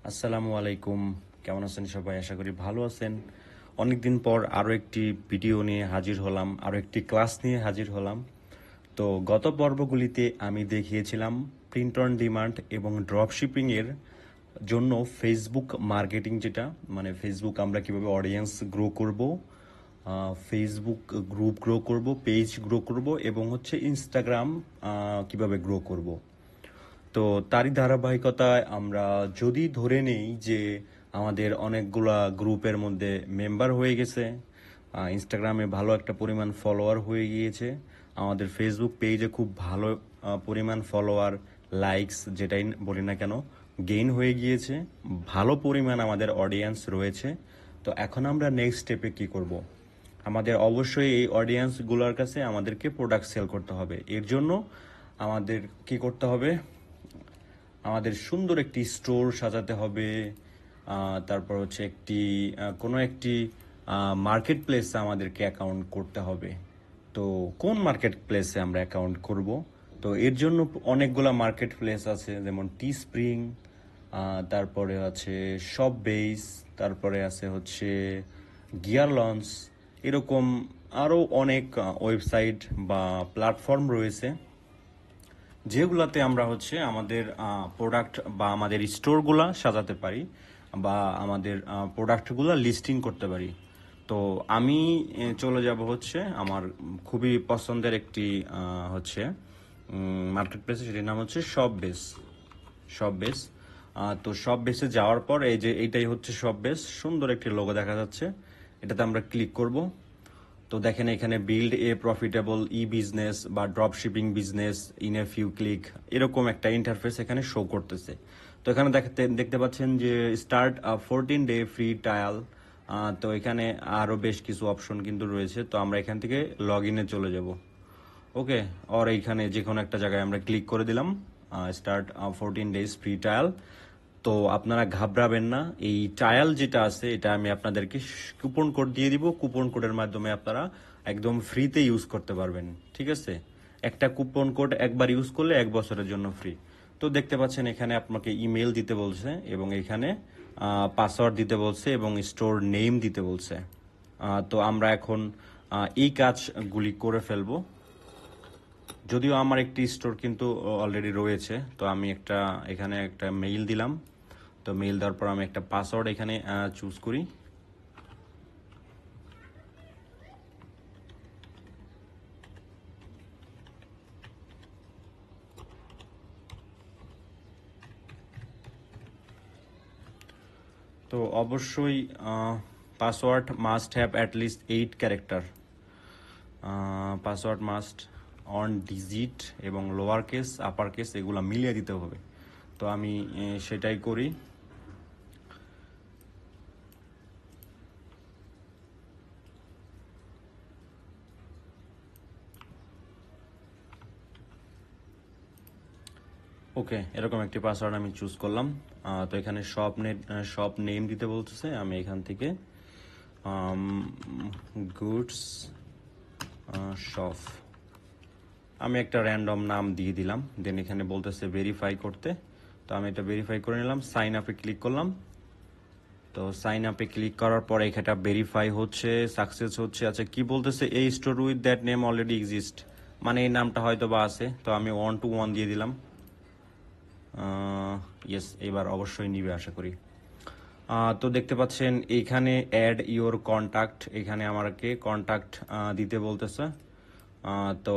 আসসালামু আলাইকুম। কেমন আছেন সবাই? আশা করি ভালো আছেন। অনেকদিন পর আরও একটি ভিডিও নিয়ে হাজির হলাম, আরও একটি ক্লাস নিয়ে হাজির হলাম। তো গত পর্বগুলিতে আমি দেখিয়েছিলাম প্রিন্ট অন ডিমান্ড এবং ড্রপ শিপিংয়ের জন্য ফেসবুক মার্কেটিং, যেটা মানে ফেসবুক আমরা কিভাবে অডিয়েন্স গ্রো করব, ফেসবুক গ্রুপ গ্রো করব, পেজ গ্রো করব এবং হচ্ছে ইনস্টাগ্রাম কিভাবে গ্রো করব। তো তারই ধারাবাহিকতায় আমরা যদি ধরে নেই যে আমাদের অনেকগুলা গ্রুপের মধ্যে মেম্বার হয়ে গেছে, ইনস্টাগ্রামে ভালো একটা পরিমাণ ফলোয়ার হয়ে গিয়েছে, আমাদের ফেসবুক পেজে খুব ভালো পরিমাণ ফলোয়ার, লাইকস যেটাই বলি না কেন গেইন হয়ে গিয়েছে, ভালো পরিমাণ আমাদের অডিয়েন্স রয়েছে। তো এখন আমরা নেক্সট স্টেপে কি করব? আমাদের অবশ্যই এই অডিয়েন্সগুলোর কাছে আমাদেরকে প্রোডাক্ট সেল করতে হবে। এর জন্য আমাদের কি করতে হবে? আমাদের সুন্দর একটি স্টোর সাজাতে হবে। তারপর হচ্ছে কোনো একটি মার্কেট প্লেসে আমাদেরকে অ্যাকাউন্ট করতে হবে। তো কোন মার্কেট প্লেসে আমরা অ্যাকাউন্ট করব? তো এর জন্য অনেকগুলা মার্কেট প্লেস আছে, যেমন টি স্প্রিং, তারপরে আছে শপ বেস, তারপরে আছে হচ্ছে গিয়ার লঞ্চ, এরকম আরও অনেক ওয়েবসাইট বা প্ল্যাটফর্ম রয়েছে, যেগুলাতে আমরা হচ্ছে আমাদের প্রোডাক্ট বা আমাদের স্টোরগুলা সাজাতে পারি বা আমাদের প্রোডাক্টগুলা লিস্টিং করতে পারি। তো আমি চলে যাব হচ্ছে আমার খুবই পছন্দের একটি হচ্ছে মার্কেট প্লেস, সেটির নাম হচ্ছে শপ বেস। তো শপ বেসে যাওয়ার পর এই যে এইটাই হচ্ছে শপ বেস, সুন্দর একটি লোগো দেখা যাচ্ছে, এটাতে আমরা ক্লিক করব। তো দেখেন এখানে build a profitable e business বা drop shipping business in a few click, এরকম একটা ইন্টারফেস এখানে শো করতেছে। তো এখানে দেখতে পাচ্ছেন যে স্টার্ট 14 ডে ফ্রি ট্রায়াল। তো এখানে আরও বেশ কিছু অপশন কিন্তু রয়েছে। তো আমরা এখান থেকে লগ ইনে চলে যাব। ওকে, আর এইখানে যে কোনো একটা জায়গায় আমরা ক্লিক করে দিলাম, স্টার্ট 14 ডেজ ফ্রি ট্রায়াল। তো আপনারা ঘাবড়াবেন না, এই ট্রায়াল যেটা আছে এটা আমি আপনাদেরকে কুপন কোড দিয়ে দিব। কুপন কোডের মাধ্যমে আপনারা একদম ফ্রিতে ইউজ করতে পারবেন, ঠিক আছে? একটা কুপন কোড একবার ইউজ করলে 1 বছরের জন্য ফ্রি। তো দেখতে পাচ্ছেন এখানে আপনাকে ইমেল দিতে বলছে এবং এখানে পাসওয়ার্ড দিতে বলছে এবং স্টোর নেম দিতে বলছে। তো আমরা এখন এই কাজগুলি করে ফেলবো। যদিও আমার একটি স্টোর কিন্তু অলরেডি রয়েছে, তো আমি এখানে একটা মেইল দিলাম। তো মেইল দেওয়ার পর আমি একটা পাসওয়ার্ড এখানে চুজ করি। তো অবশ্যই password must have at least 8 character. Password must on digit এবং লোয়ার কেস আপার কেস এগুলো মিলিয়ে দিতে হবে। তো আমি সেটাই করি। ওকে, এরকম একটি পাসওয়ার্ড আমি চুজ করলাম। তো এখানে শপ নেম দিতে বলতেছে, আমি এখান থেকে গুডস শপ আমি একটা র্যান্ডম নাম দিয়ে দিলাম। দেন এখানে বলতেছে ভেরিফাই করতে। তো আমি এটা ভেরিফাই করে নিলাম, সাইন আপে ক্লিক করলাম। তো সাইন আপে ক্লিক করার পরে এখানটা ভেরিফাই হচ্ছে, সাকসেস হচ্ছে। আচ্ছা, কি বলতেছে? এই store with that name already exist, মানে এই নামটা হয়তো বা আছে। তো আমি 1 to 1 দিয়ে দিলাম। ইয়েস, এবার অবশ্যই নিবে আশা করি। তো দেখতে পাচ্ছেন এইখানে অ্যাড ইওর কন্ট্যাক্ট, এখানে আমাকে কন্ট্যাক্ট দিতে বলতেছে। তো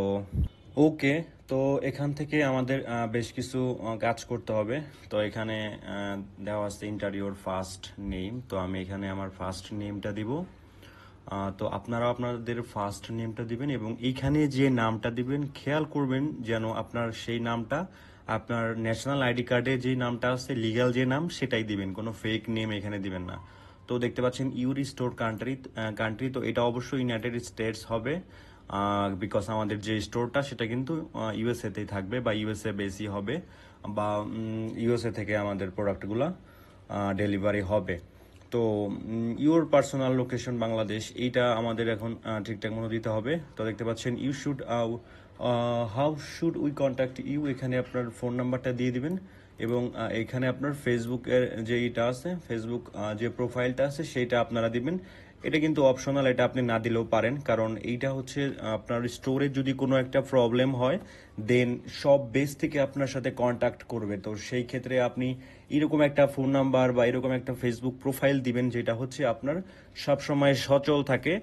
ওকে, তো এখান থেকে আমাদের বেশ কিছু কাজ করতে হবে। তো এখানে দেওয়া আছে ইন্টার ইওর ফার্স্ট নেম। তো আমি এখানে আমার ফার্স্ট নেমটা দিব। তো আপনারা আপনাদের ফার্স্ট নেমটা দিবেন এবং এইখানে যে নামটা দিবেন খেয়াল করবেন যেন আপনার সেই নামটা আপনার ন্যাশনাল আইডি কার্ডে যে নামটা আছে, লিগ্যাল যে নাম, সেটাই দিবেন, কোনো ফেক নেম এখানে দিবেন না। তো দেখতে পাচ্ছেন ইউর স্টোর কান্ট্রি, তো এটা অবশ্যই ইউনাইটেড স্টেটস হবে, বিকজ আমাদের যে স্টোরটা সেটা কিন্তু ইউএসএতেই থাকবে বা ইউএসএ বেসি হবে, বা ইউএসএ থেকে আমাদের প্রোডাক্টগুলো ডেলিভারি হবে। তো ইউর পার্সোনাল লোকেশন বাংলাদেশ, এইটা আমাদের এখন ঠিকঠাক মতো দিতে হবে। তো দেখতে পাচ্ছেন you should how should we contact you, এখানে আপনার ফোন নাম্বারটা দিয়ে দিবেন এবং এখানে আপনার ফেসবুকের যে ইটা আছে, ফেসবুক যে প্রোফাইলটা আছে সেইটা আপনারা দিবেন। এটা কিন্তু অপশনাল, এটা আপনি না দিলেও পারেন, কারণ এইটা হচ্ছে আপনার স্টোরে যদি কোনো একটা প্রবলেম হয় দেন সব বেস থেকে আপনার সাথে কন্ট্যাক্ট করবে। তো সেই ক্ষেত্রে আপনি এরকম একটা ফোন নাম্বার বা এরকম একটা ফেসবুক প্রোফাইল দিবেন যেটা হচ্ছে আপনার সবসময় সচল থাকে,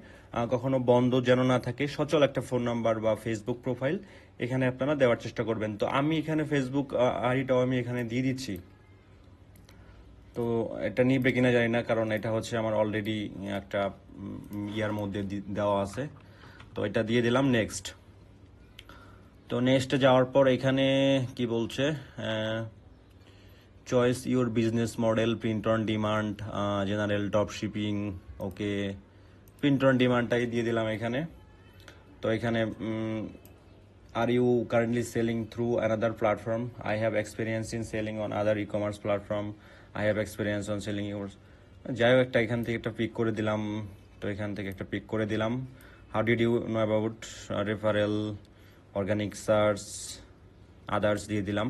কখনো বন্ধ যেন না থাকে, সচল একটা ফোন নাম্বার বা ফেসবুক প্রোফাইল এখানে আপনারা দেওয়ার চেষ্টা করবেন। তো আমি এখানে ফেসবুক আইডিটাও আমি এখানে দিয়ে দিচ্ছি। তো এটা নিবে কিনা জানি না, কারণ এটা হচ্ছে আমার অলরেডি একটা ইয়ার মধ্যে দেওয়া আছে। তো এটা দিয়ে দিলাম নেক্সট। তো নেক্সটে যাওয়ার পর এখানে কি বলছে, choice your business model, print on demand, general drop shipping. Okay, print on ডিমান্ডটাই দিয়ে দিলাম এখানে। তো এখানে are you currently selling through another platform? I have experience in selling on other e commerce platform. I have experience on selling your. যাই হোক, একটা এখান থেকে একটা পিক করে দিলাম। তো এখান থেকে একটা পিক করে দিলাম। How did you know about referral, organic search, others দিয়ে দিলাম।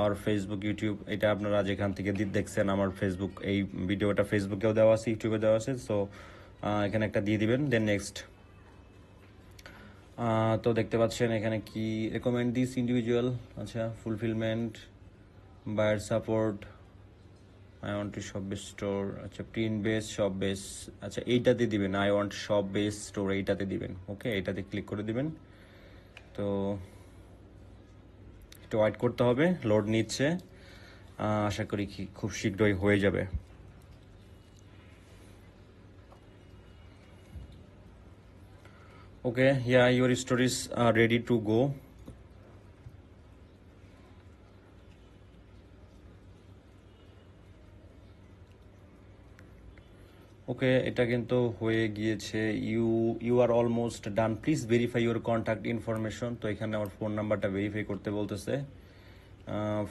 আর ফেসবুক, ইউটিউব, এটা আপনারা যেখান থেকে দেখছেন আমার ফেসবুক, এই ভিডিওটা ফেসবুকেও দেওয়া আছে, ইউটিউবে দেওয়া আছে। সো এখানে একটা দিয়ে দিবেন, দেন নেক্সট। তো দেখতে পাচ্ছেন এখানে কি রেকমেন্ড দিস ইন্ডিভিজুয়াল, আচ্ছা, fulfilment, buyer support, I want to shop base store, আচ্ছা, প্রিন্ট বেস, শপ বেস, আচ্ছা এইটাতে দিবেন, I want shop base store এইটাতে দিবেন। ওকে, এইটাতে ক্লিক করে দিবেন। তো একটু ওয়েট করতে হবে, লোড নিচ্ছে, আশা করি কি খুব শীঘ্রই হয়ে যাবে। ওকে, yeah, your stories are ready to go. ওকে, এটা কিন্তু হয়ে গিয়েছে। You you are almost done, please verify your contact information. তো এখানে আমার ফোন নাম্বারটা ভেরিফাই করতে বলতেছে,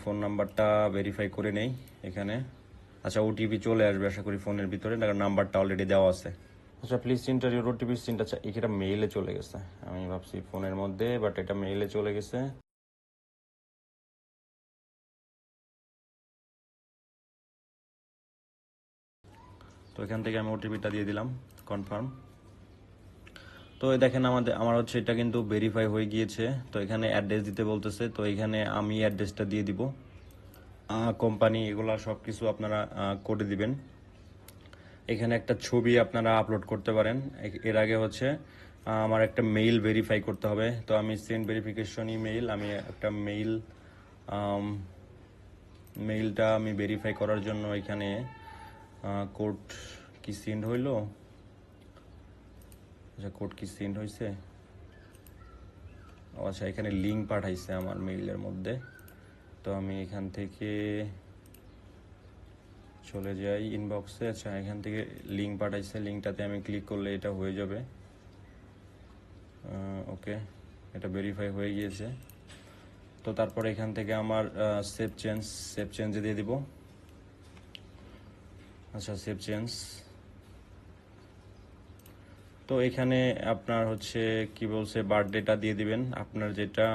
ফোন নাম্বারটা ভেরিফাই করে নেই এখানে। আচ্ছা, ওটিপি চলে আসবে আশা করি ফোনের ভিতরে, নাম্বারটা অলরেডি দেওয়া আছে। আচ্ছা, please enter your OTP seen. আচ্ছা, এটা মেইলে চলে গেছে, আমি ভাবছি ফোনের মধ্যে, বাট এটা মেইলে চলে গেছে। তো এখান থেকে আমি ওটিপিটা দিয়ে দিলাম, কনফার্ম। তো এই দেখেন আমার হচ্ছে এটা কিন্তু ভেরিফাই হয়ে গিয়েছে। তো এখানে অ্যাড্রেস দিতে বলতেছে, তো এখানে আমি অ্যাড্রেসটা দিয়ে দিব, কোম্পানি, এগুলা সব কিছু আপনারা করে দিবেন। এখানে একটা ছবি আপনারা আপলোড করতে পারেন। এর আগে হচ্ছে আমার একটা মেইল ভেরিফাই করতে হবে। তো আমি সেন্ড ভেরিফিকেশন ইমেইল, আমি একটা মেইলটা আমি ভেরিফাই করার জন্য এখানে কোড কি সেন্ড হইলো, আচ্ছা কোড কি সেন্ড হয়েছে, আচ্ছা এখানে লিঙ্ক পাঠাইছে আমার মেইলের মধ্যে। তো আমি এখান থেকে চলে যাই ইনবক্সে। আচ্ছা, এখান থেকে লিঙ্ক পাঠাইছে, লিঙ্কটাতে আমি ক্লিক করলে এটা হয়ে যাবে। ওকে, এটা ভেরিফাই হয়ে গিয়েছে। তো তারপরে এখান থেকে আমার সেভ চেঞ্জে দিয়ে দিব। আচ্ছা, সেভ চেঞ্জ। তো এখানে আপনার হচ্ছে কি বলছে, বার্থডেটা দিয়ে দিবেন, আপনার যেটা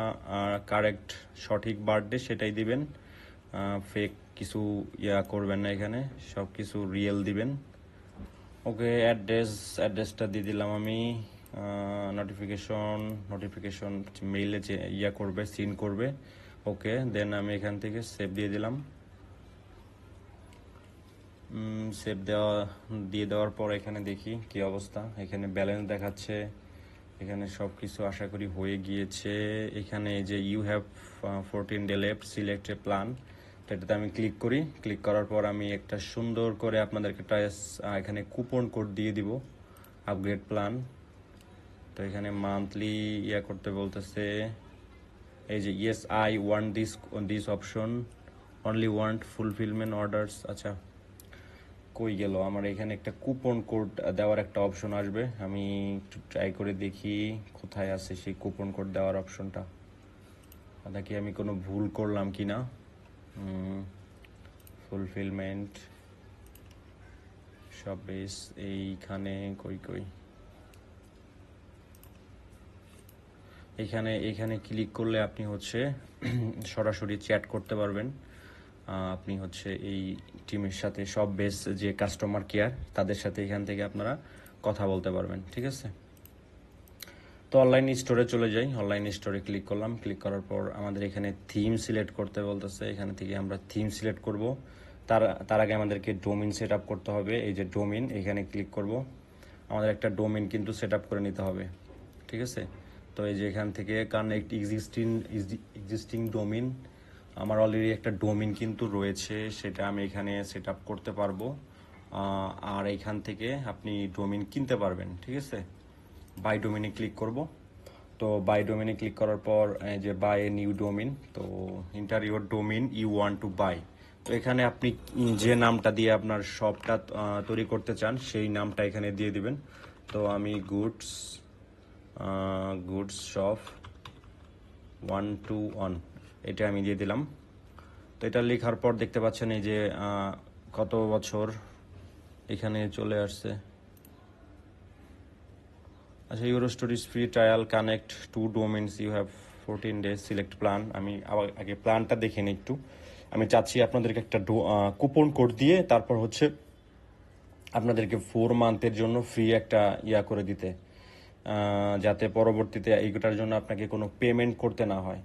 কারেক্ট সঠিক বার্থডে সেটাই দিবেন, ফেক কিছু করবেন না, এখানে সব কিছু রিয়েল দিবেন। ওকে, অ্যাড্রেসটা দিয়ে দিলাম আমি। নোটিফিকেশন মেইলে যে করবে, সিন করবে। ওকে, দেন আমি এখান থেকে সেভ দিয়ে দিলাম। সেভ দিয়ে দেওয়ার পর এখানে দেখি কি অবস্থা। এখানে ব্যালেন্স দেখাচ্ছে, এখানে সব কিছু আশা করি হয়ে গিয়েছে। এখানে যে you have 14 day left, select a plan, তো এটাতে আমি ক্লিক করি। ক্লিক করার পর আমি একটা সুন্দর করে আপনাদেরকে এখানে কুপন কোড দিয়ে দিব, আপগ্রেড প্ল্যান। তো এখানে মান্থলি করতে বলতেছে, এই যে yes I want this option, only want fulfilment orders. আচ্ছা, কই গেল আমার, এখানে একটা কুপন কোড দেওয়ার একটা অপশন আসবে, আমি একটু ট্রাই করে দেখি কোথায় আছে সেই কুপন কোড দেওয়ার অপশনটা, নাকি আমি কোনো ভুল করলাম কি না। ফুলফিলমেন্ট সব বেস, এইখানে কই কই, এখানে ক্লিক করলে আপনি হচ্ছে সরাসরি চ্যাট করতে পারবেন। আপনি হচ্ছে এই টিমের সাথে সব বেস যে কাস্টমার কেয়ার তাদের সাথে এখান থেকে আপনারা কথা বলতে পারবেন, ঠিক আছে। তো অনলাইন স্টোরে চলে যাই, অনলাইন স্টোরে ক্লিক করলাম, ক্লিক করার পর আমাদের এখানে থিম সিলেক্ট করতে বলতেছে, এখানে থেকে আমরা থিম সিলেক্ট করব। তার আগে আমাদেরকে ডোমিন সেট আপ করতে হবে। এই যে ডোমিন, এখানে ক্লিক করব, আমাদের একটা ডোমিন কিন্তু সেট আপ করে নিতে হবে, ঠিক আছে। তো এই যে এখান থেকে কানেক্ট এক্সিস্টিং ডোমিন, আমার অলরেডি একটা ডোমিন কিন্তু রয়েছে, সেটা আমি এখানে সেট আপ করতে পারবো। আর এইখান থেকে আপনি ডোমিন কিনতে পারবেন, ঠিক আছে। বাই ডোমিনে ক্লিক করব। তো বাই ডোমিনে ক্লিক করার পর এই যে বাই এ নিউ ডোমিন, তো enter your domain you want to buy. তো এখানে আপনি যে নামটা দিয়ে আপনার শপটা তৈরি করতে চান সেই নামটা এখানে দিয়ে দিবেন। তো আমি গুডস শপ 121 এটা আমি দিয়ে দিলাম। তো এটা লেখার পর দেখতে পাচ্ছেন এই যে কত বছর এখানে চলে আসছে। আচ্ছা, your stories free trial connect to domains you have 14 days select plan. আমি আবার আগে প্ল্যানটা দেখে নিই একটু। আমি চাচ্ছি আপনাদেরকে একটা কুপন কোড দিয়ে তারপর হচ্ছে আপনাদেরকে 4 মান্থের জন্য ফ্রি একটা করে দিতে, যাতে পরবর্তীতে এইটার জন্য আপনাকে কোনো পেমেন্ট করতে না হয়।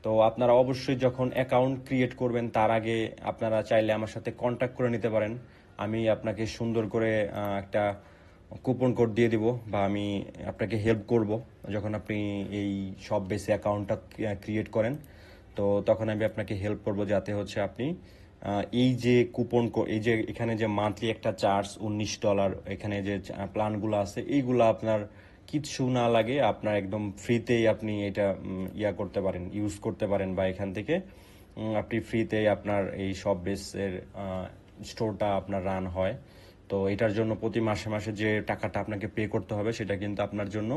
তো আপনারা অবশ্যই যখন অ্যাকাউন্ট ক্রিয়েট করবেন তার আগে আপনারা চাইলে আমার সাথে কন্ট্যাক্ট করে নিতে পারেন। আমি আপনাকে সুন্দর করে একটা কুপন কোড দিয়ে দিব, বা আমি আপনাকে হেল্প করব যখন আপনি এই সব বেসে অ্যাকাউন্টটা ক্রিয়েট করেন। তো তখন আমি আপনাকে হেল্প করব যাতে হচ্ছে আপনি এই যে এই যে এখানে যে মান্থলি একটা চার্জ $19, এখানে যে প্ল্যানগুলো আছে এইগুলো আপনার কিচ্ছু না লাগে, আপনার একদম ফ্রিতেই আপনি এটা করতে পারেন, ইউজ করতে পারেন, বা এখান থেকে আপনি ফ্রিতেই আপনার এই সব বেসের স্টোরটা আপনার রান হয়। তো এটার জন্য প্রতি মাসে মাসে যে টাকাটা আপনাকে পে করতে হবে সেটা কিন্তু আপনার জন্য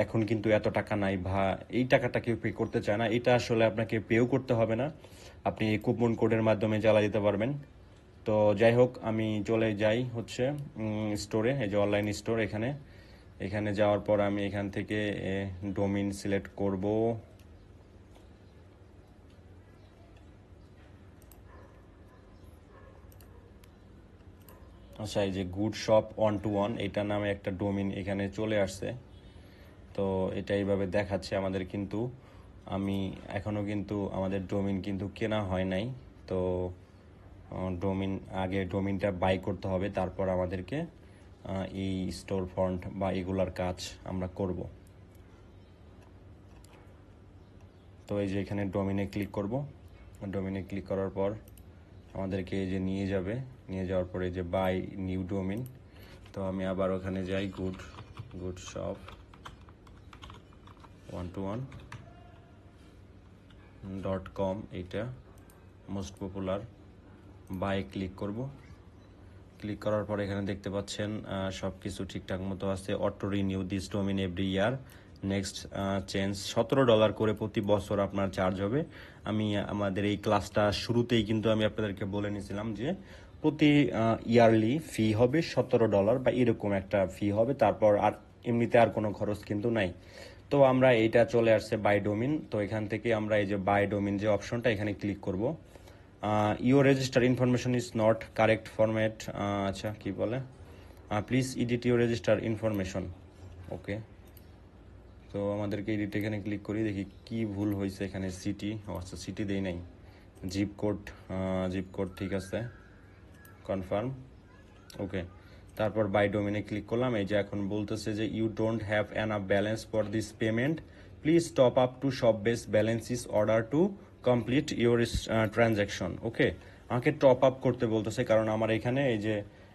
এখন কিন্তু এত টাকা নাই, বা এই টাকাটা কেউ পে করতে চায় না, এটা আসলে আপনাকে পেও করতে হবে না, আপনি এই কুপন কোডের মাধ্যমে জ্বালা দিতে পারবেন। তো যাই হোক, আমি চলে যাই হচ্ছে স্টোরে, এই যে অনলাইন স্টোর, এখানে এখানে যাওয়ার পর আমি এখান থেকে ডোমিন সিলেক্ট করব। আচ্ছা, এই যে গুড শপ 121 এটা নামে একটা ডোমিন এখানে চলে আসছে। তো এটা এইভাবে দেখাচ্ছে আমাদের, কিন্তু আমি এখনো কিন্তু আমাদের ডোমিন কিন্তু কেনা হয় নাই। তো আগে ডোমিনটা বাই করতে হবে, তারপর আমাদেরকে এই স্টোর ফ্রন্ট বা এগুলার কাজ আমরা করব। তো এই যে এখানে ডোমিনে ক্লিক করব, ডোমিনে ক্লিক করার পর আমাদেরকে এই যে নিয়ে যাওয়ার পরে যে বাই নিউ ডোমিন। তো আমি আবার ওখানে যাই, গুড শপ 121.com, এইটা মোস্ট পপুলার। বাই ক্লিক করব, ক্লিক করার পর এখানে দেখতে পাচ্ছেন সব কিছু ঠিকঠাক মতো আছে। Auto renew this domain every year, next change $17 করে প্রতি বছর আপনার চার্জ হবে। আমি আমাদের এই ক্লাসটা শুরুতেই কিন্তু আমি আপনাদেরকে বলে নিয়েছিলাম যে প্রতি ইয়ারলি ফি হবে $17 বা এরকম একটা ফি হবে, তারপর আর এমনিতে আর কোনো খরচ কিন্তু নাই। তো আমরা এইটা চলে আসছে বাই ডোমিন। তো এখান থেকে আমরা এই যে বাই ডোমিন যে অপশনটা এখানে ক্লিক করব। Your register information is not correct format, আচ্ছা কি বলে, please edit your register information. Okay, তো আমাদেরকে এডিট এখানে ক্লিক করি, দেখি কি ভুল হয়েছে এখানে। সিটি, আচ্ছা সিটি দেই নাই, জিপ কোড ঠিক আছে, কনফার্ম, ওকে। তারপর বাই ডোমিনে ক্লিক করলাম। এই যে এখন বলতেছে যে you don't have enough balance for this payment, please top up to shop base balance is order to complete your transaction. Okay, আমাকে টপ আপ করতে বলতেছে, কারণ আমার এখানে এই যে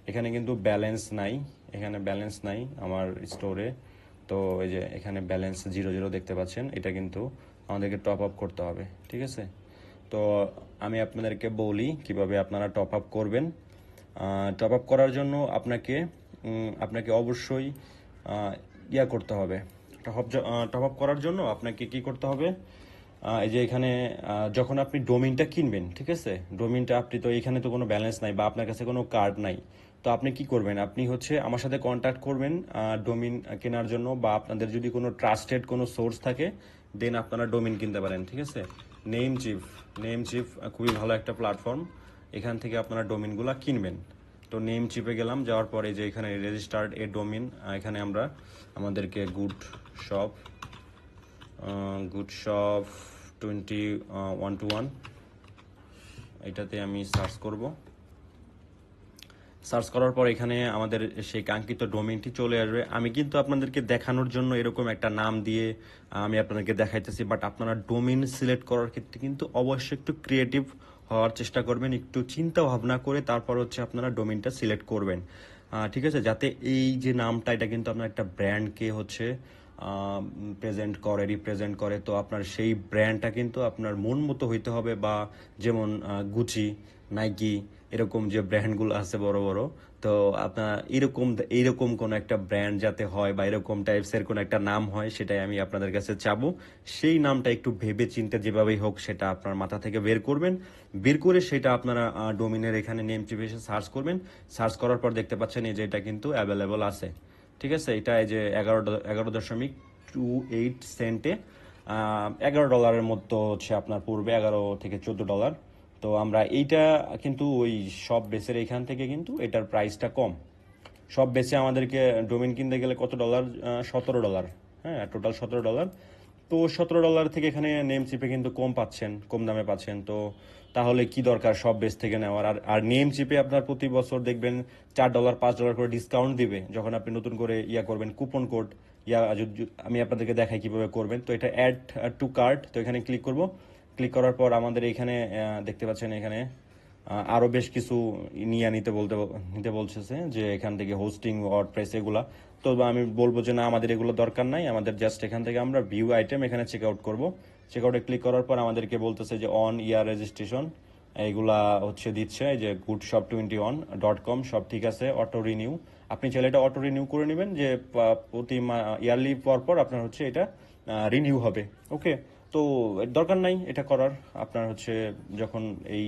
এখানে কিন্তু ব্যালেন্স নাই, এখানে ব্যালেন্স নাই আমার স্টোরে। তো এই যে এখানে ব্যালেন্স 0 দেখতে পাচ্ছেন, এটা কিন্তু আমাদেরকে টপ আপ করতে হবে, ঠিক আছে। তো আমি আপনাদেরকে বলি কিভাবে আপনারা টপ আপ করবেন। টপ আপ করার জন্য আপনাকে অবশ্যই করতে হবে। টপ আপ করার জন্য আপনাকে কি করতে হবে, এই যে এখানে যখন আপনি ডোমিনটা কিনবেন, ঠিক আছে, ডোমিনটা আপনি তো এখানে তো কোনো ব্যালেন্স নাই বা আপনার কাছে কোনো কার্ড নাই। তো আপনি কি করবেন, আপনি হচ্ছে আমার সাথে কন্ট্যাক্ট করবেন ডোমিন কেনার জন্য, বা আপনাদের যদি কোনো ট্রাস্টেড কোনো সোর্স থাকে দেন আপনারা ডোমিন কিনতে পারেন, ঠিক আছে। নেমচিপ নেমচিপ খুবই ভালো একটা প্ল্যাটফর্ম, এখান থেকে আপনারা ডোমিনগুলো কিনবেন। তো নেমচিপে গেলাম, যাওয়ার পরে যে এখানে রেজিস্টার্ড এ ডোমিন, এখানে আমরা আমাদেরকে গুড শপ 2121 এটাতে আমি সার্চ করব। সার্চ করার পর এখানে আমাদের সেই কাঙ্ক্ষিত ডোমেইনটি চলে আসবে। আমি কিন্তু আপনাদেরকে দেখানোর জন্য এরকম একটা নাম দিয়ে আমি আপনাদেরকে দেখাইতেছি, বাট আপনারা ডোমেইন সিলেক্ট করার ক্ষেত্রে কিন্তু অবশ্যই একটু ক্রিয়েটিভ হওয়ার চেষ্টা করবেন, একটু চিন্তা ভাবনা করে তারপর হচ্ছে আপনারা ডোমেইনটা সিলেক্ট করবেন। ঠিক আছে, যাতে এই যে নামটা এটা কিন্তু আপনার একটা ব্র্যান্ডকে হচ্ছে রিপ্রেজেন্ট করে। তো আপনার সেই ব্র্যান্ডটা কিন্তু আপনার মন মতো হইতে হবে, বা যেমন গুচি, নাইকি, এরকম যে ব্র্যান্ডগুলো আছে বড় বড়, তো আপনার এইরকম কোন একটা ব্র্যান্ড যাতে হয় বা এরকম টাইপসের কোন একটা নাম হয়, সেটাই আমি আপনাদের কাছে চাবো। সেই নামটা একটু ভেবে চিন্তে যেভাবেই হোক সেটা আপনার মাথা থেকে বের করবেন, বের করে সেটা আপনারা ডোমিনের এখানে নেম চিপে এসে সার্চ করবেন। সার্চ করার পর দেখতে পাচ্ছেন এই যে এটা কিন্তু অ্যাভেলেবল আছে। ঠিক আছে, এটা এই যে 11.28 সেন্টে $11 মতো হচ্ছে আপনার পূর্বে, 11 থেকে 14 ডলার। তো আমরা এইটা কিন্তু ওই সব বেসের এখান থেকে কিন্তু এটার প্রাইসটা কম। সব বেসে আমাদেরকে ডোমেন কিনতে গেলে কত ডলার? $17। হ্যাঁ, টোটাল $17। তো $17 থেকে এখানে নেম চিপে কিন্তু কম দামে পাচ্ছেন। তো তাহলে কি দরকার সব বেস থেকে নেওয়ার? আর নেম চিপে আপনার প্রতি বছর দেখবেন $4 $5 করে ডিসকাউন্ট দিবে যখন আপনি নতুন করে করবেন কুপন কোড। আমি আপনাদেরকে দেখাই কিভাবে করবেন। তো এটা অ্যাড টু কার্ট, তো এখানে ক্লিক করব। ক্লিক করার পর আমাদের এখানে দেখতে পাচ্ছেন এখানে আরো বেশ কিছু নিতে বলছে, যে এখান থেকে হোস্টিং, ওয়ার্ডপ্রেস এগুলা। তো আমি বলবো যে না, আমাদের এগুলো দরকার নাই, আমাদের জাস্ট এখান থেকে আমরা ভিউ আইটেম এখানে চেক আউট করবো। চেক আউটে ক্লিক করার পর আমাদেরকে বলতেছে যে অন ইয়ার রেজিস্ট্রেশন এইগুলা হচ্ছে দিচ্ছে, এই যে goodshop21.com সব ঠিক আছে, অটো রিনিউ। আপনি চাইলে এটা অটো রিনিউ করে নেবেন, যে প্রতি ইয়ারলি পর পর আপনার হচ্ছে এটা রিনিউ হবে। ওকে, তো দরকার নাই এটা করার। আপনার হচ্ছে যখন এই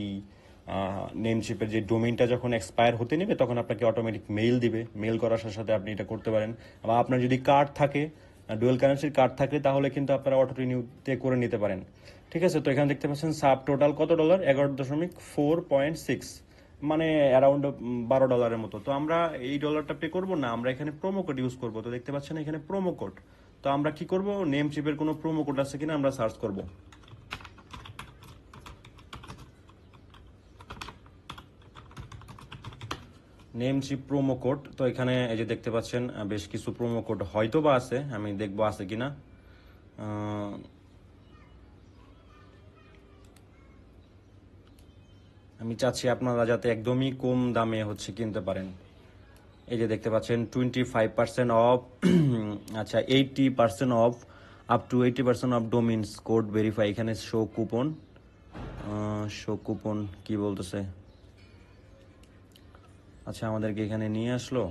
নেমশিপের যে ডোমেইনটা যখন এক্সপায়ার হতে নেবে তখন আপনাকে অটোমেটিক মেইল দিবে, মেইল করার সাথে সাথে আপনি এটা করতে পারেন। বা আপনার যদি কার্ড থাকে, ডুয়েল কারেন্সির কার্ড থাকে, তাহলে কিন্তু আপনারা অটো রিনিউতে করে নিতে পারেন। ঠিক আছে, তো এখানে দেখতে পাচ্ছেন সাব টোটাল কত ডলার? 11.4.6, মানে অ্যারাউন্ড $12 মতো। তো আমরা এই ডলারটা পে করবো না, আমরা এখানে প্রোমো কোড ইউজ করবো। তো দেখতে পাচ্ছেন এখানে প্রোমো কোড। তো আমরা কি করব, নেম চিপের কোনো প্রোমো কোড আছে কিনা আমরা সার্চ করব। নেম চিপ প্রোমো কোড, তো এখানে এই যে দেখতে পাচ্ছেন বেশ কিছু প্রোমো কোড হয়তো বা আছে, আমি দেখবো আছে কিনা। আমি চাচ্ছি আপনারা যাতে একদমই কম দামে হচ্ছে কিনতে পারেন। এই যে দেখতে পাচ্ছেন 25% অফ, আচ্ছা 80% off, up to 80% off domains code verify. এখানে শো কুপন কি বলতেছে? আচ্ছা, আমাদেরকে এখানে নিয়ে আসলো।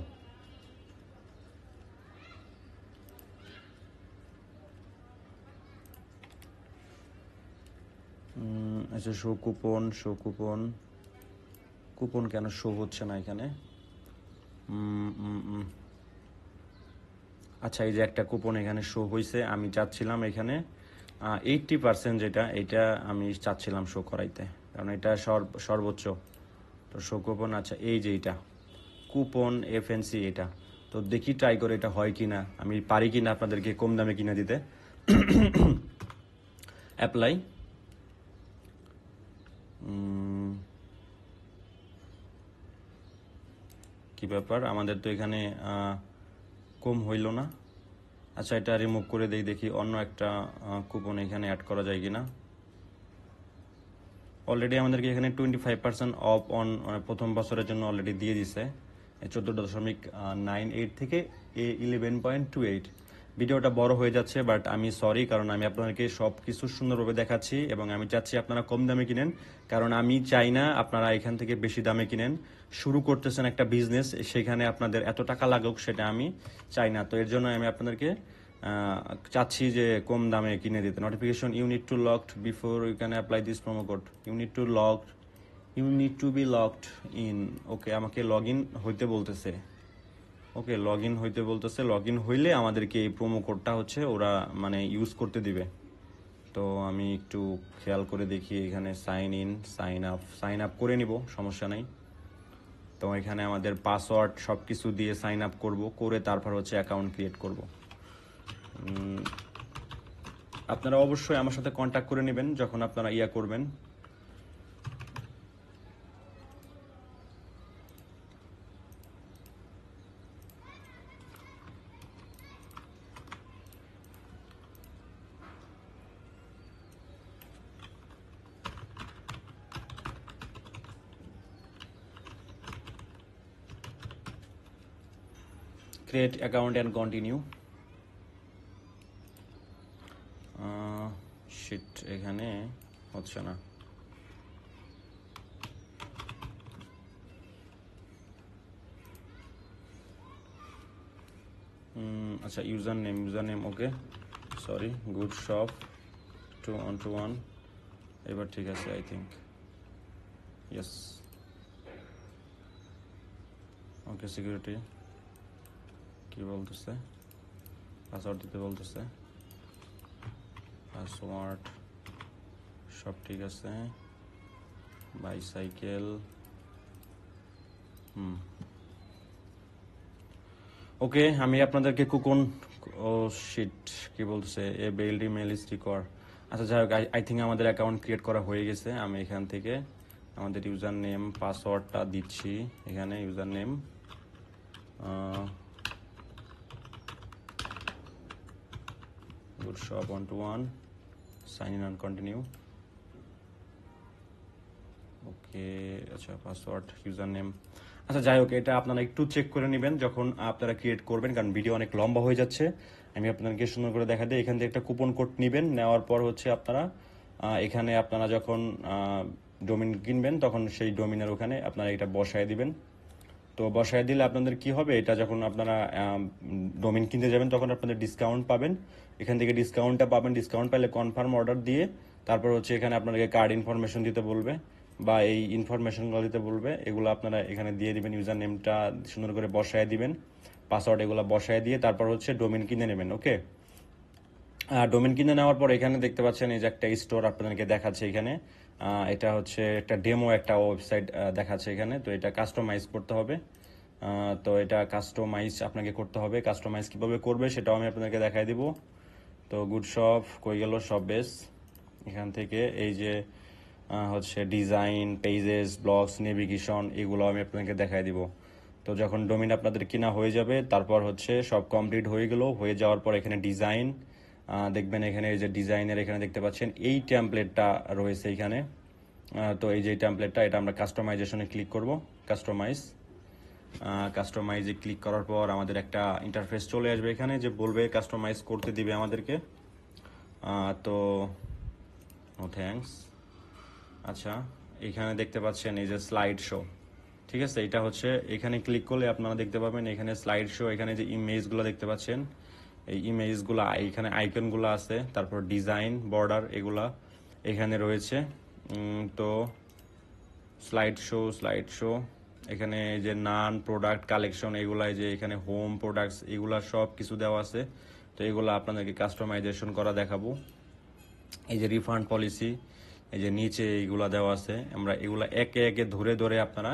আচ্ছা, কুপন কেন শো হচ্ছে না এখানে? আচ্ছা, এই যে একটা কুপন এখানে শো হয়েছে, আমি চাচ্ছিলাম এখানে 80% যেটা, এটা আমি চাচ্ছিলাম শো করাইতে, কারণ এটা সর্বোচ্চ। তো শো কুপন, আচ্ছা এই যে এটা কুপন এফএনসি, এটা তো দেখি ট্রাই করে এটা হয় কিনা, আমি পারি কিনা আপনাদেরকে কম দামে কিনে দিতে। অ্যাপ্লাই। কি ব্যাপার, আমাদের তো এখানে কম হইল না। আচ্ছা, এটা রিমুভ করে দেই, দেখি অন্য একটা কুপন এখানে অ্যাড করা যায় কিনা। অলরেডি আমাদেরকে এখানে 25% অফ অন প্রথম বছরের জন্য অলরেডি দিয়ে দিছে 14.98 থেকে 11.28। ভিডিওটা বড় হয়ে যাচ্ছে, বাট আমি সরি, কারণ আমি আপনাদেরকে সব কিছু সুন্দরভাবে দেখাচ্ছি এবং আমি চাচ্ছি আপনারা কম দামে কিনেন, কারণ আমি চাই না আপনারা এখান থেকে বেশি দামে কিনেন। শুরু করতেছেন একটা বিজনেস, সেখানে আপনাদের এত টাকা লাগুক, সেটা আমি চাই না। তো এর জন্য আমি আপনাদেরকে চাচ্ছি যে কম দামে কিনে দিতে। Notification, you need to logged before you can apply this promo code. You need to be logged in. Okay, আমাকে লগ ইন হইতে বলতেছে। ওকে, লগ ইন হইতে বলতেছে। লগ ইন হইলে আমাদেরকে এই প্রোমো কোডটা হচ্ছে ওরা মানে ইউজ করতে দিবে। তো আমি একটু খেয়াল করে দেখি এখানে সাইন ইন সাইন আপ করে নিব, সমস্যা নাই। তো এখানে আমাদের পাসওয়ার্ড সব কিছু দিয়ে সাইন আপ করব, করে তারপর হচ্ছে অ্যাকাউন্ট ক্রিয়েট করব। আপনারা অবশ্যই আমার সাথে কন্ট্যাক্ট করে নেবেন যখন আপনারা করবেন। Create account and continue. Shit, এখানে হচ্ছে না। আচ্ছা, user name okay, sorry, good shop 2-1-2-1, এবার ঠিক আছে I think, yes. Okay, security কি বলতেছে, পাসওয়ার্ড দিতে বলতেছে, পাসওয়ার্ড সব ঠিক আছে, বাইসাইকেল, ওকে। আমি আপনাদেরকে কুপন, ও শিট, কি বলতেছে, এ বেইল্ড ইমেল ইজ রিকোয়ার্ড। আচ্ছা, যাই হোক, আই থিঙ্ক আমাদের অ্যাকাউন্ট ক্রিয়েট করা হয়ে গেছে। আমি এখান থেকে আমাদের ইউজার নেম পাসওয়ার্ডটা দিচ্ছি। এখানে user name good shop 1-2-1, sign in and continue. Okay, আচ্ছা, পাসওয়ার্ড, ইউজার নেম। আচ্ছা, যাই হোক, এটা আপনারা একটু চেক করে নেবেন যখন আপনারা ক্রিয়েট করবেন, কারণ ভিডিও অনেক লম্বা হয়ে যাচ্ছে। আমি আপনাদেরকে সুন্দর করে দেখা দিই। এখান থেকে একটা কুপন কোড নেবেন, নেওয়ার পর হচ্ছে আপনারা এখানে আপনারা যখন ডোমিন কিনবেন তখন সেই ডোমিনের ওখানে আপনারা এটা বসায় দিবেন। তো বসায় দিলে আপনাদের কি হবে, এটা যখন আপনারা ডোমিন কিনতে যাবেন তখন আপনাদের ডিসকাউন্ট পাবেন। এখান থেকে ডিসকাউন্টটা পাবেন, ডিসকাউন্ট পাইলে কনফার্ম অর্ডার দিয়ে তারপর হচ্ছে এখানে আপনাদেরকে কার্ড ইনফরমেশন দিতে বলবে বা এই ইনফরমেশনগুলো দিতে বলবে। এগুলো আপনারা এখানে দিয়ে দিবেন, ইউজার নেমটা সুন্দর করে বসায় দিবেন, পাসওয়ার্ড এগুলো বসায় দিয়ে তারপর হচ্ছে ডোমিন কিনে নেবেন। ওকে, ডোমেন কিনে নেওয়ার পর এখানে দেখতে পাচ্ছেন এই যে একটা স্টোর আপনাদেরকে দেখাচ্ছে এখানে। এটা হচ্ছে একটা ডেমো, একটা ওয়েবসাইট দেখাচ্ছে এখানে। তো এটা কাস্টমাইজ করতে হবে। তো এটা কাস্টমাইজ আপনাকে করতে হবে। কাস্টমাইজ কিভাবে করবে সেটাও আমি আপনাদেরকে দেখাই দিব। তো গুড শপ কই গেল, সব বেস, এখান থেকে এই যে হচ্ছে ডিজাইন, পেজেস, ব্লগস, নেভিগেশন, এগুলো আমি আপনাদেরকে দেখাই দিব। তো যখন ডোমিন আপনাদের কিনা হয়ে যাবে তারপর হচ্ছে সব কমপ্লিট হয়ে গেল, হয়ে যাওয়ার পর এখানে ডিজাইন দেখবেন, এখানে এই যে ডিজাইনের এখানে দেখতে পাচ্ছেন এই টেমপ্লেটটা রয়েছে এখানে। তো এই যে টেমপ্লেটটা, এটা আমরা কাস্টমাইজেশনে ক্লিক করব। কাস্টমাইজে ক্লিক করার পর আমাদের একটা ইন্টারফেস চলে আসবে এখানে, যে বলবে কাস্টমাইজ করতে দিবে আমাদেরকে। তো নো থ্যাঙ্কস। আচ্ছা, এখানে দেখতে পাচ্ছেন এই যে স্লাইড শো, ঠিক আছে। এটা হচ্ছে এখানে ক্লিক করলে আপনারা দেখতে পাবেন এখানে স্লাইড শো, এখানে যে ইমেজগুলো দেখতে পাচ্ছেন এই ইমেজগুলো, এখানে আইকনগুলো আছে, তারপর ডিজাইন, বর্ডার, এগুলা এখানে রয়েছে। তো স্লাইড শো এখানে যে নান প্রোডাক্ট কালেকশন, এগুলা যে এখানে হোম প্রোডাক্টস, এগুলা সব কিছু দেওয়া আছে। তো এগুলো আপনাদেরকে কাস্টমাইজেশন করা দেখাবো। এই যে রিফান্ড পলিসি, এই যে নিচে এইগুলা দেওয়া আছে, আমরা এগুলা একে একে ধরে ধরে আপনারা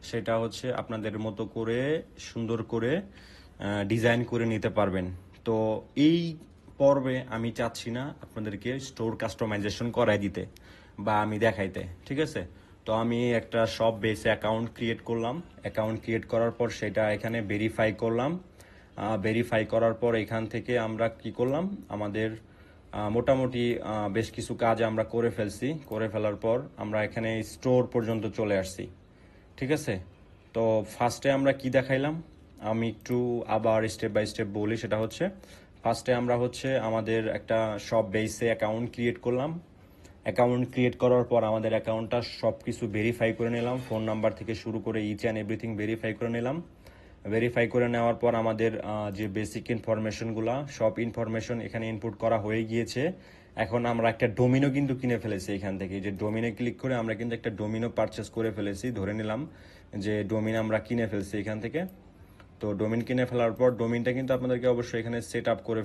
সেটা হচ্ছে আপনাদের মতো করে সুন্দর করে ডিজাইন করে নিতে পারবেন। তো এই পর্বে আমি চাচ্ছি না আপনাদেরকে স্টোর কাস্টমাইজেশন করাই দিতে বা আমি দেখাইতে, ঠিক আছে। তো আমি একটা সব বেসে অ্যাকাউন্ট ক্রিয়েট করলাম। অ্যাকাউন্ট ক্রিয়েট করার পর সেটা এখানে ভেরিফাই করলাম। ভেরিফাই করার পর এখান থেকে আমরা কি করলাম, আমাদের মোটামুটি বেশ কিছু কাজ আমরা করে ফেলছি। করে ফেলার পর আমরা এখানে স্টোর পর্যন্ত চলে আসছি, ঠিক আছে। তো ফার্স্টে আমরা কি দেখাইলাম, আমি একটু আবার স্টেপ বাই স্টেপ বলি। সেটা হচ্ছে ফার্স্টে আমরা হচ্ছে আমাদের একটা সব বেসে অ্যাকাউন্ট ক্রিয়েট করলাম। অ্যাকাউন্ট ক্রিয়েট করার পর আমাদের অ্যাকাউন্টটা সব কিছু ভেরিফাই করে নিলাম, ফোন নাম্বার থেকে শুরু করে ইচ অ্যান্ড এভরিথিং ভেরিফাই করে নিলাম। ভেরিফাই করে নেওয়ার পর আমাদের যে বেসিক ইনফরমেশনগুলো, সব ইনফরমেশন এখানে ইনপুট করা হয়ে গিয়েছে। এখন আমরা একটা ডোমিনো কিন্তু কিনে ফেলেছি এখান থেকে। যে ডোমিনে ক্লিক করে আমরা কিন্তু একটা ডোমিনো পারচেস করে ফেলেছি, ধরে নিলাম যে ডোমিন আমরা কিনে ফেলছি এখান থেকে। তো ডোমিন কিনে ফেলার পর ডোমিনটা কিন্তু আপনাদেরকে অবশ্যই এখানে সেট আপ করে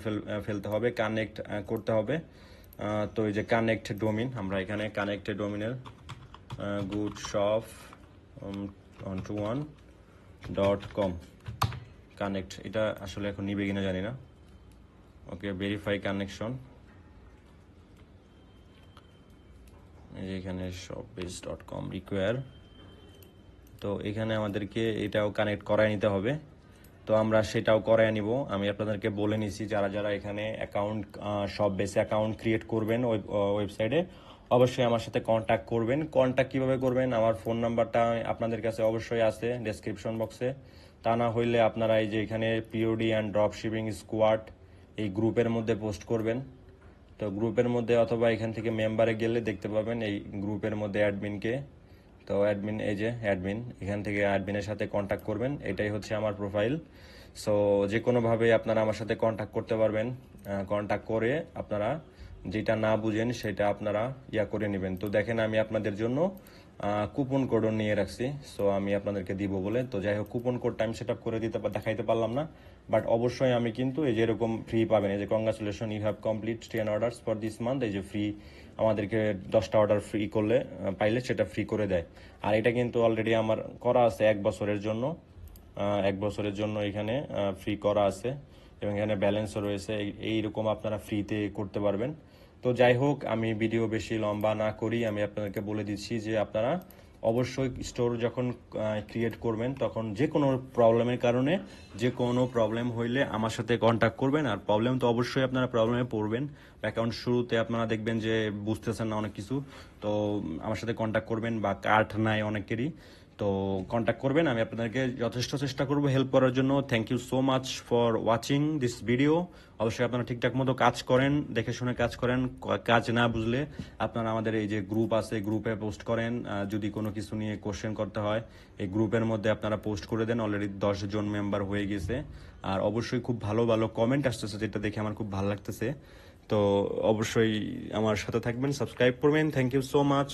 ফেলতে হবে, কানেক্ট করতে হবে। তো এই যে কানেক্ট ডোমিন, আমরা এখানে কানেক্টেড ডোমিনের গুড শপ 121.com কানেক্ট, এটা আসলে এখন নিবে কিনা জানি না। ওকে, ভেরিফাই কানেকশন, এখানে shopbase.com রিকোয়ার। তো এখানে আমাদেরকে এটাও কানেক্ট করায় নিতে হবে, তো আমরা সেটাও করায় নিব। আমি আপনাদেরকে বলে নিছি যারা যারা এখানে অ্যাকাউন্ট শপবেসে অ্যাকাউন্ট ক্রিয়েট করবেন ওয়েবসাইটে, অবশ্যই আমার সাথে কন্ট্যাক্ট করবেন। কন্ট্যাক্ট কিভাবে করবেন, আমার ফোন নাম্বারটা আপনাদের কাছে অবশ্যই আছে ডেসক্রিপশন বক্সে। তা না হইলে আপনারা এই যে এখানে POD and drop shipping squad এই গ্রুপের মধ্যে পোস্ট করবেন। তো গ্রুপের মধ্যে অথবা এখান থেকে মেম্বারে গেলে দেখতে পাবেন এই গ্রুপের মধ্যে অ্যাডমিনকে। তো অ্যাডমিন, এই যে অ্যাডমিন, এখান থেকে অ্যাডমিনের সাথে কন্ট্যাক্ট করবেন। এটাই হচ্ছে আমার প্রোফাইল। সো যে কোনোভাবে আপনারা আমার সাথে কন্ট্যাক্ট করতে পারবেন। কন্ট্যাক্ট করে আপনারা যেটা না বুঝেন সেটা আপনারা করে নেবেন। তো দেখেন আমি আপনাদের জন্য কুপন কোডও নিয়ে রাখছি, সো আমি আপনাদেরকে দিব বলে। তো যাই হোক, coupon code time set up করে দেখাইতে পারলাম না, বাট অবশ্যই আমি কিন্তু এই যে এরকম ফ্রি পাবেন। এই যে congratulation, you have complete 10 orders for this month. এই যে ফ্রি, আমাদেরকে 10টা অর্ডার ফ্রি করলে পাইলে সেটা ফ্রি করে দেয়। আর এটা কিন্তু অলরেডি আমার করা আছে 1 বছরের জন্য। 1 বছরের জন্য এখানে ফ্রি করা আছে, এবং এখানে ব্যালেন্সও রয়েছে। এইরকম আপনারা ফ্রিতে করতে পারবেন। তো যাই হোক, আমি ভিডিও বেশি লম্বা না করি, আমি আপনাদেরকে বলে দিচ্ছি যে আপনারা অবশ্যই স্টোর যখন ক্রিয়েট করবেন তখন যে কোনো প্রবলেমের কারণে, যে কোনো প্রবলেম হইলে আমার সাথে কন্ট্যাক্ট করবেন। আর প্রবলেম তো অবশ্যই আপনারা প্রবলেমে পড়বেন, অ্যাকাউন্ট শুরুতে আপনারা দেখবেন যে বুঝতেছেন না অনেক কিছু, তো আমার সাথে কন্ট্যাক্ট করবেন। বা কার্ড নাই অনেকেরই, তো কন্ট্যাক্ট করবেন। আমি আপনাদেরকে যথেষ্ট চেষ্টা করব হেল্প করার জন্য। Thank you so much for watching this video. অবশ্যই আপনারা ঠিকঠাক মতো কাজ করেন, দেখে শুনে কাজ করেন। কাজ না বুঝলে আপনারা আমাদের এই যে গ্রুপ আছে, গ্রুপে পোস্ট করেন। যদি কোনো কিছু নিয়ে কোশ্চেন করতে হয় এই গ্রুপের মধ্যে আপনারা পোস্ট করে দেন। অলরেডি 10 জন মেম্বার হয়ে গেছে। আর অবশ্যই খুব ভালো ভালো কমেন্ট আসতেছে, যেটা দেখে আমার খুব ভালো লাগতেছে। তো অবশ্যই আমার সাথে থাকবেন, সাবস্ক্রাইব করবেন। Thank you so much.